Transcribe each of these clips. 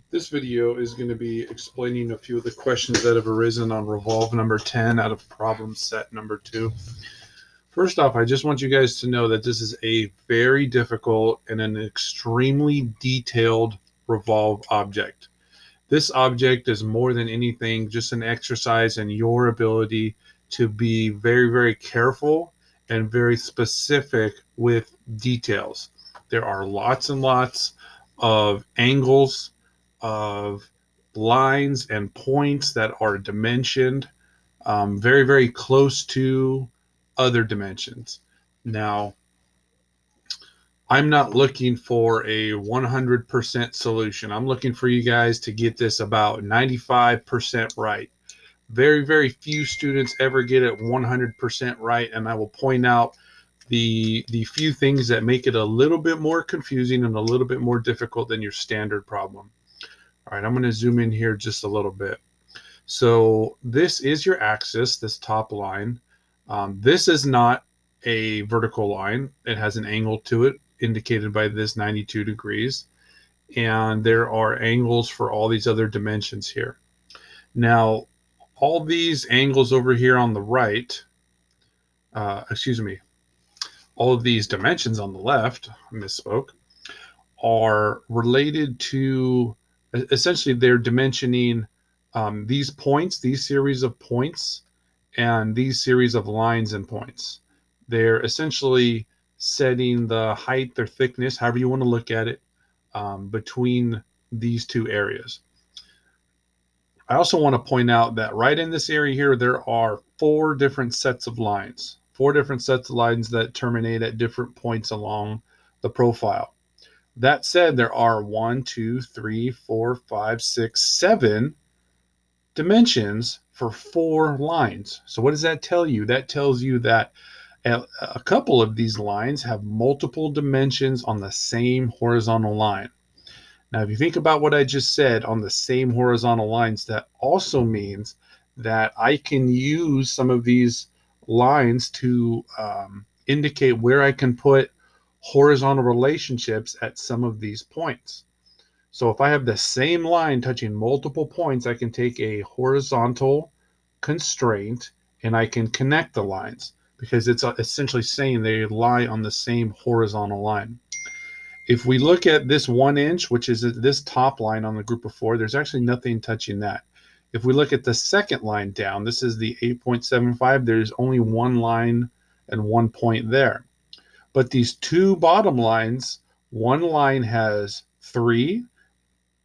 This video is going to be explaining a few of the questions that have arisen on Revolve number 10 out of problem set number 2. First off, I just want you guys to know that this is a very difficult and an extremely detailed Revolve object. This object is more than anything just an exercise in your ability to be very, very careful and very specific with details. There are lots and lots of angles, of lines and points that are dimensioned very, very close to other dimensions. Now, I'm not looking for a 100% solution. I'm looking for you guys to get this about 95% right. Very, very few students ever get it 100% right, and I will point out the few things that make it a little bit more confusing and a little bit more difficult than your standard problem. All right, I'm going to zoom in here just a little bit. So this is your axis, this top line. This is not a vertical line. It has an angle to it indicated by this 92 degrees. And there are angles for all these other dimensions here. Now, all these angles over here on the right, all of these dimensions on the left, I misspoke, are related to, essentially they're dimensioning these points, these series of points, and these series of lines and points. They're essentially setting the height or thickness, however you want to look at it, between these two areas. I also want to point out that right in this area here, there are four different sets of lines that terminate at different points along the profile. That said, there are 1, 2, 3, 4, 5, 6, 7 dimensions for 4 lines. So what does that tell you? That tells you that a couple of these lines have multiple dimensions on the same horizontal line. Now, if you think about what I just said on the same horizontal lines, that also means that I can use some of these lines to indicate where I can put horizontal relationships at some of these points. So if I have the same line touching multiple points, I can take a horizontal constraint and I can connect the lines because it's essentially saying they lie on the same horizontal line. If we look at this 1 inch, which is this top line on the group of 4, there's actually nothing touching that. If we look at the second line down, this is the 8.75, there's only one line and 1 point there. But these two bottom lines, one line has 3.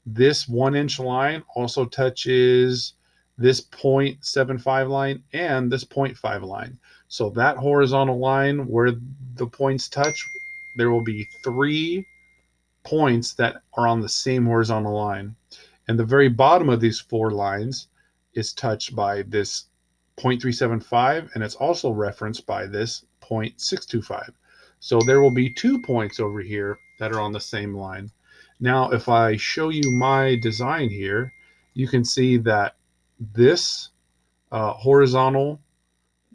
This 1 inch line also touches this 0.75 line and this 0.5 line. So that horizontal line where the points touch, there will be 3 points that are on the same horizontal line. And the very bottom of these 4 lines is touched by this 0.375, and it's also referenced by this 0.625. So there will be 2 points over here that are on the same line. Now, if I show you my design here, you can see that this horizontal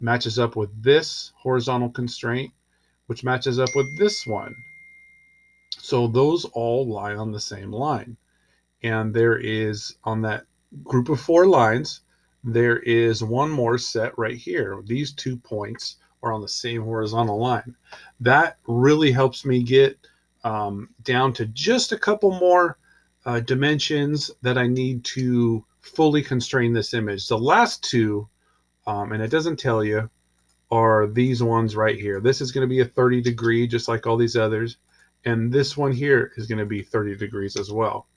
matches up with this horizontal constraint, which matches up with this one. So those all lie on the same line. And there is, on that group of 4 lines, there is one more set right here. These 2 points are on the same horizontal line. That really helps me get down to just a couple more dimensions that I need to fully constrain this image. The last 2, and it doesn't tell you, are these ones right here. This is going to be a 30 degree, just like all these others. And this one here is going to be 30 degrees as well.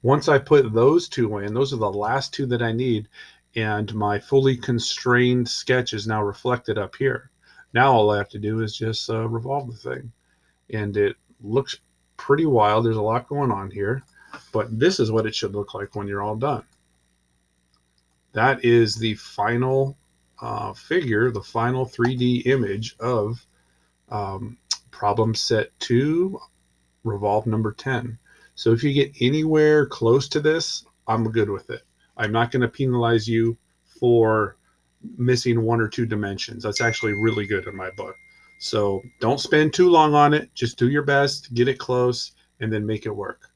Once I put those 2 in, those are the last 2 that I need, and my fully constrained sketch is now reflected up here. Now all I have to do is just revolve the thing. And it looks pretty wild. There's a lot going on here, but this is what it should look like when you're all done. That is the final figure, the final 3D image of problem set 2, Revolve number 10. So if you get anywhere close to this, I'm good with it. I'm not going to penalize you for missing 1 or 2 dimensions. That's actually really good in my book. So don't spend too long on it. Just do your best, get it close, and then make it work.